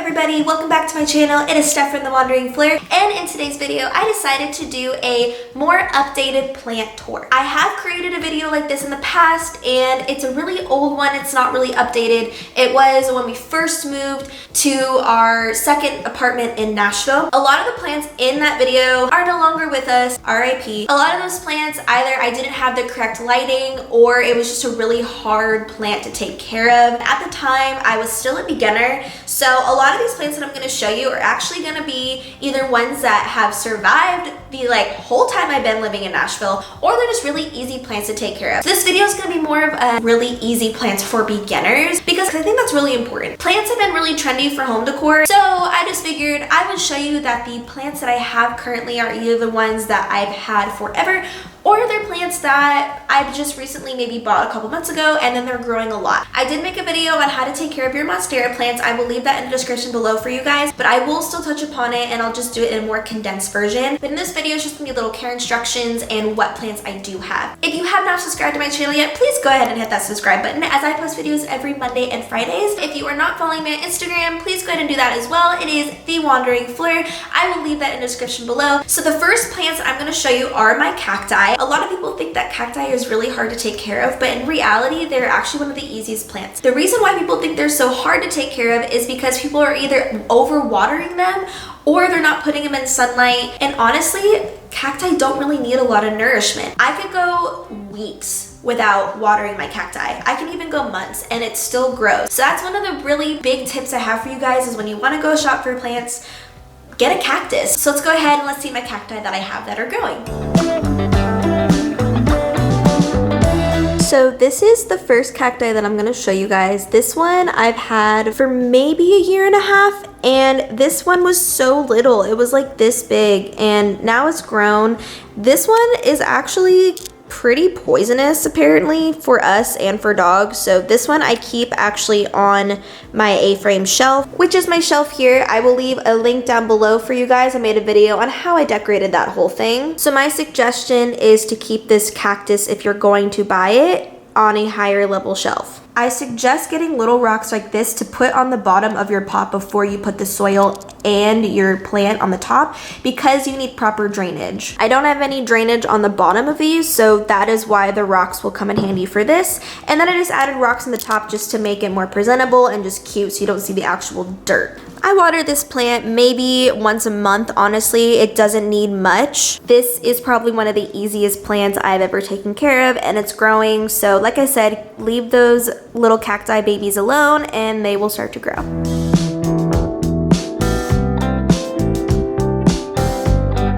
everybody, welcome back to my channel. It is Steph from The Wandering Flare, and in today's video I decided to do a more updated plant tour. I have created a video like this in the past and it's a really old one. It's not really updated. It was when we first moved to our second apartment in Nashville. A lot of the plants in that video are no longer with us, RIP. A lot of those plants, either I didn't have the correct lighting or it was just a really hard plant to take care of. At the time I was still a beginner, so a lot of these plants that I'm going to show you are actually going to be either ones that have survived the whole time I've been living in Nashville, or they're just really easy plants to take care of. So this video is going to be more of a really easy plants for beginners because I think that's really important. Plants have been really trendy for home decor, so I just figured I would show you that the plants that I have currently are either the ones that I've had forever or they're plants that I've just recently maybe bought a couple months ago and then they're growing a lot. I did make a video on how to take care of your MONSTERA plants. I will leave that in the description below for you guys, but I will still touch upon it and I'll just do it in a more condensed version. But in this video, it's just gonna be little care instructions and what plants I do have. If you have not subscribed to my channel yet, please go ahead and hit that subscribe button as I post videos every Monday and Fridays. If you are not following me on Instagram, please go ahead and do that as well. It is The Wandering Flare. I will leave that in the description below. So the first plants I'm gonna show you are my cacti. A lot of people think that cacti is really hard to take care of, but in reality, they're actually one of the easiest plants. The reason why people think they're so hard to take care of is because people are either over-watering them or they're not putting them in sunlight. And honestly, cacti don't really need a lot of nourishment. I could go weeks without watering my cacti. I can even go months and it still grows. So that's one of the really big tips I have for you guys is when you want to go shop for plants, get a cactus. So let's go ahead and let's see my cacti that I have that are growing. So this is the first cacti that I'm gonna show you guys. This one I've had for maybe a year and a half, and this one was so little. It was like this big, and now it's grown. This one is actually pretty poisonous apparently for us and for dogs, so this one I keep actually on my A-frame shelf, which is my shelf here. I will leave a link down below for you guys. I made a video on how I decorated that whole thing. So my suggestion is to keep this cactus, if you're going to buy it, on a higher level shelf. I suggest getting little rocks like this to put on the bottom of your pot before you put the soil and your plant on the top, because you need proper drainage. I don't have any drainage on the bottom of these, so that is why the rocks will come in handy for this. And then I just added rocks on the top just to make it more presentable and just cute so you don't see the actual dirt. I water this plant maybe once a month, honestly. It doesn't need much. This is probably one of the easiest plants I've ever taken care of, and it's growing. So like I said, leave those little cacti babies alone and they will start to grow.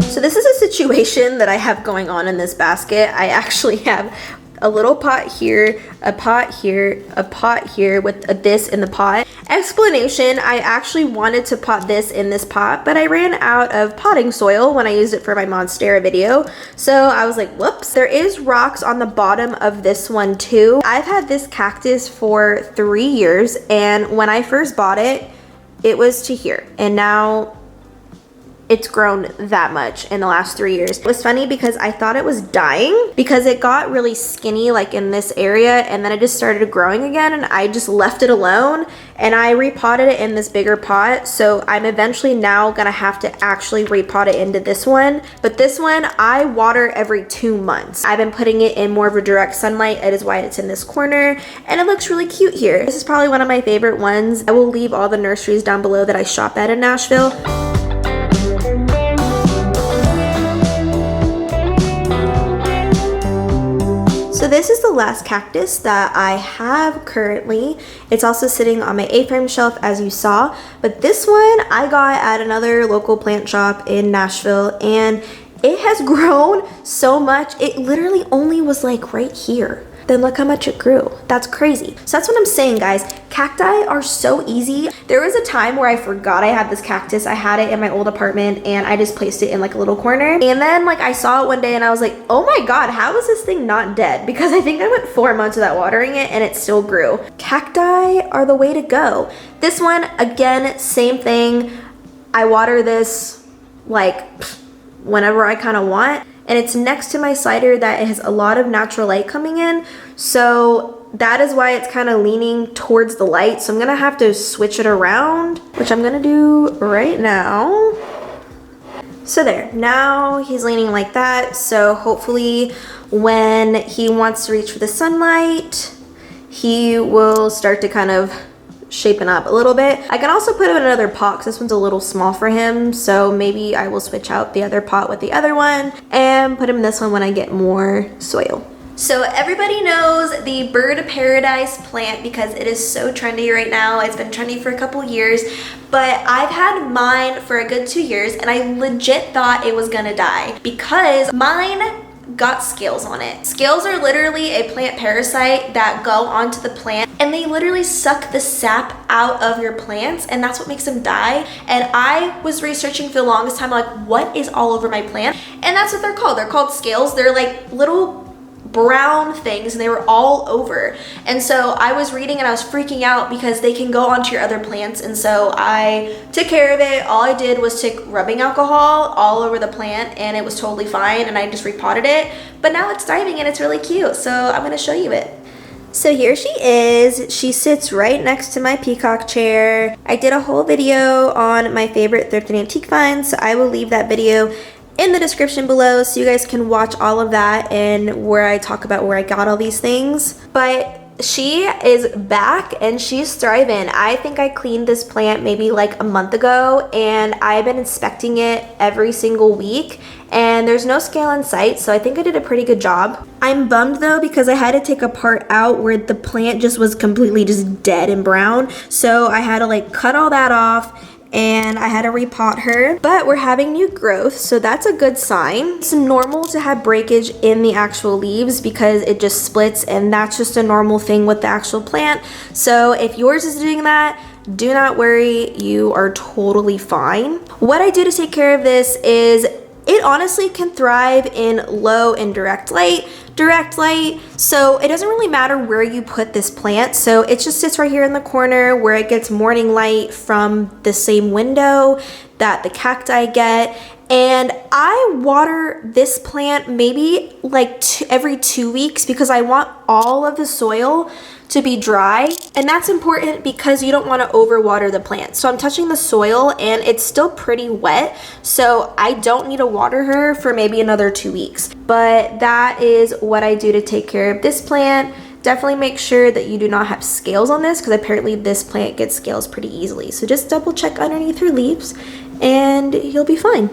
So this is a situation that I have going on in this basket. I actually have a little pot here, a pot here, a pot here with this in the pot. Explanation, I actually wanted to pot this in this pot, but I ran out of potting soil when I used it for my MONSTERA video. So I was like, whoops. There is rocks on the bottom of this one too. I've had this cactus for 3 years, and when I first bought it, it was to here. And now it's grown that much in the last 3 years. It was funny because I thought it was dying because it got really skinny like in this area, and then it just started growing again, and I just left it alone and I repotted it in this bigger pot. So I'm eventually now gonna have to actually repot it into this one. But this one I water every 2 months. I've been putting it in more of a direct sunlight. It is why it's in this corner, and it looks really cute here. This is probably one of my favorite ones. I will leave all the nurseries down below that I shop at in Nashville. So this is the last cactus that I have currently. It's also sitting on my A-frame shelf as you saw, but this one I got at another local plant shop in Nashville, and it has grown so much. It literally only was like right here. Then look how much it grew. That's crazy. So that's what I'm saying, guys. Cacti are so easy. There was a time where I forgot I had this cactus. I had it in my old apartment and I just placed it in like a little corner. And then I saw it one day and I was like, oh my God, how is this thing not dead? Because I think I went 4 months without watering it and it still grew. Cacti are the way to go. This one, again, same thing. I water this whenever I kind of want. And it's next to my cider that has a lot of natural light coming in. So that is why it's kind of leaning towards the light. So I'm gonna have to switch it around, which I'm gonna do right now. So there, now he's leaning like that. So hopefully when he wants to reach for the sunlight, he will start to kind of shapen up a little bit. I can also put him in another pot because this one's a little small for him. So maybe I will switch out the other pot with the other one and put him in this one when I get more soil. So everybody knows the bird paradise plant because it is so trendy right now. It's been trendy for a couple years, but I've had mine for a good 2 years and I legit thought it was gonna die because mine got scales on it. Scales are literally a plant parasite that go onto the plant and they literally suck the sap out of your plants, and that's what makes them die. And I was researching for the longest time, like, what is all over my plant? And that's what they're called. They're called scales. They're like little brown things and they were all over. And so I was reading and I was freaking out because they can go onto your other plants. And so I took care of it. All I did was take rubbing alcohol all over the plant and it was totally fine, and I just repotted it. But now it's thriving and it's really cute. So I'm going to show you it. So here she is. She sits right next to my peacock chair. I did a whole video on my favorite thrift and antique finds, so I will leave that video in the description below so you guys can watch all of that and where I talk about where I got all these things. But she is back and she's thriving. I think I cleaned this plant maybe like a month ago and I've been inspecting it every single week and there's no scale in sight, so I think I did a pretty good job. I'm bummed though because I had to take a part out where the plant just was completely just dead and brown, so I had to like cut all that off and I had to repot her, but we're having new growth, so that's a good sign. It's normal to have breakage in the actual leaves because it just splits, and that's just a normal thing with the actual plant. So if yours is doing that, do not worry, you are totally fine. What I do to take care of this is it honestly can thrive in low and direct light, so it doesn't really matter where you put this plant. So it just sits right here in the corner where it gets morning light from the same window that the cacti get. And I water this plant maybe like every 2 weeks because I want all of the soil to be dry, and that's important because you don't want to overwater the plant. So I'm touching the soil and it's still pretty wet, so I don't need to water her for maybe another 2 weeks. But that is what I do to take care of this plant. Definitely make sure that you do not have scales on this because apparently this plant gets scales pretty easily. So just double check underneath her leaves and you'll be fine.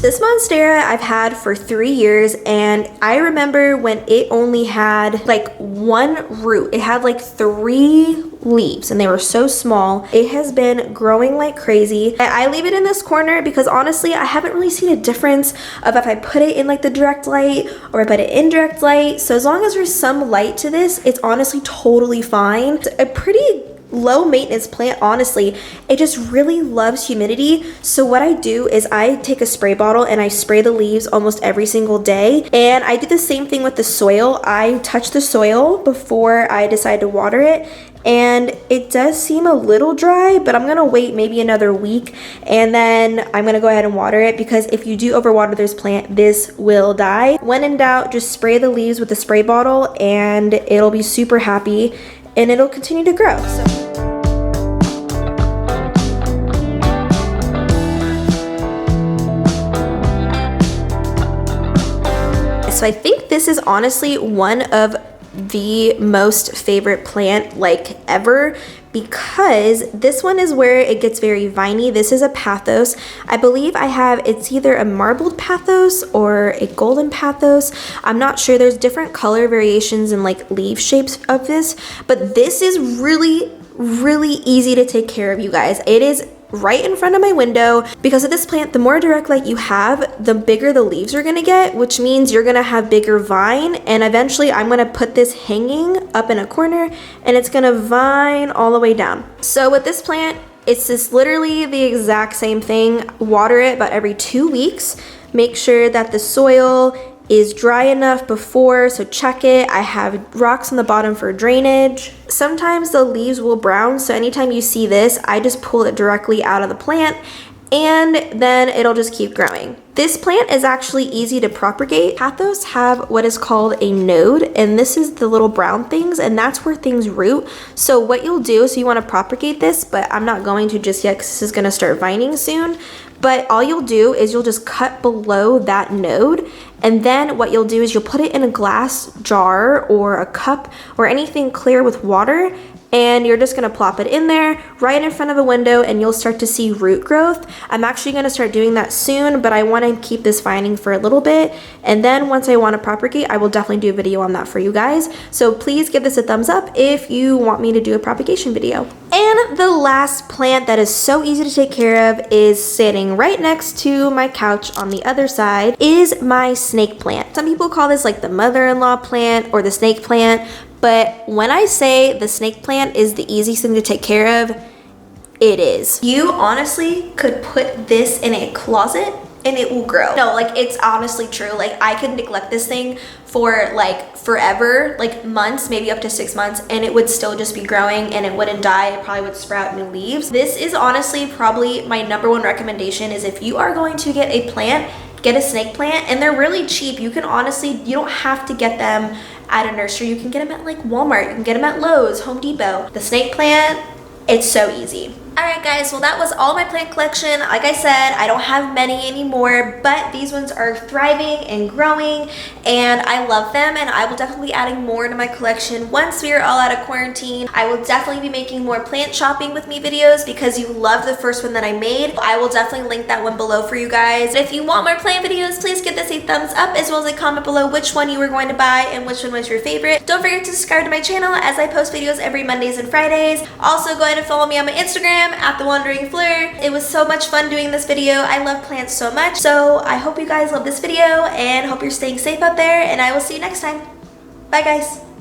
This Monstera I've had for 3 years, and I remember when it only had like one root. It had like 3 leaves and they were so small. It has been growing like crazy. I leave it in this corner because honestly I haven't really seen a difference of if I put it in like the direct light or I put it in direct light. So as long as there's some light to this, it's honestly totally fine. It's a pretty low maintenance plant, honestly. It just really loves humidity. So what I do is I take a spray bottle and I spray the leaves almost every single day. And I do the same thing with the soil. I touch the soil before I decide to water it. And it does seem a little dry, but I'm gonna wait maybe another week and then I'm gonna go ahead and water it, because if you do overwater this plant, this will die. When in doubt, just spray the leaves with a spray bottle and it'll be super happy and it'll continue to grow. So I think this is honestly one of the most favorite plant like ever, because this one is where it gets very viney. This is a pathos. I believe I have, it's either a marbled pathos or a golden pathos. I'm not sure. There's different color variations and like leaf shapes of this, but this is really easy to take care of, you guys. It is right in front of my window. Because of this plant, the more direct light you have, the bigger the leaves are gonna get, which means you're gonna have bigger vine, and eventually I'm gonna put this hanging up in a corner and it's gonna vine all the way down. So with this plant, it's just literally the exact same thing. Water it about every 2 weeks. Make sure that the soil is dry enough before, so check it. I have rocks on the bottom for drainage. Sometimes the leaves will brown, so anytime you see this, I just pull it directly out of the plant and then it'll just keep growing. This plant is actually easy to propagate. Pothos have what is called a node, and this is the little brown things, and that's where things root. So what you'll do, so you want to propagate this, but I'm not going to just yet because this is going to start vining soon. But all you'll do is you'll just cut below that node, and then what you'll do is you'll put it in a glass jar or a cup or anything clear with water, and you're just gonna plop it in there right in front of a window, and you'll start to see root growth. I'm actually gonna start doing that soon, but I wanna keep this vining for a little bit, and then once I wanna propagate, I will definitely do a video on that for you guys. So please give this a thumbs up if you want me to do a propagation video. And the last plant that is so easy to take care of is sitting right next to my couch on the other side is my snake plant. Some people call this like the mother-in-law plant or the snake plant, but when I say the snake plant is the easiest thing to take care of, it is. You honestly could put this in a closet and it will grow. No, like it's honestly true. Like I could neglect this thing for like forever, like months, maybe up to 6 months, and it would still just be growing and it wouldn't die. It probably would sprout new leaves. This is honestly probably my #1 recommendation is if you are going to get a plant, get a snake plant, and they're really cheap. You can honestly, you don't have to get them at a nursery. You can get them at like Walmart, you can get them at Lowe's, Home Depot. The snake plant, it's so easy. Alright guys, well that was all my plant collection. Like I said, I don't have many anymore, but these ones are thriving and growing and I love them, and I will definitely be adding more to my collection once we are all out of quarantine. I will definitely be making more plant shopping with me videos because you loved the first one that I made. I will definitely link that one below for you guys. If you want more plant videos, please give this a thumbs up as well as a comment below which one you were going to buy and which one was your favorite. Don't forget to subscribe to my channel as I post videos every Mondays and Fridays. Also go ahead and follow me on my Instagram at The Wandering Fleur. It was so much fun doing this video. I love plants so much. So I hope you guys love this video and hope you're staying safe out there, and I will see you next time. Bye guys.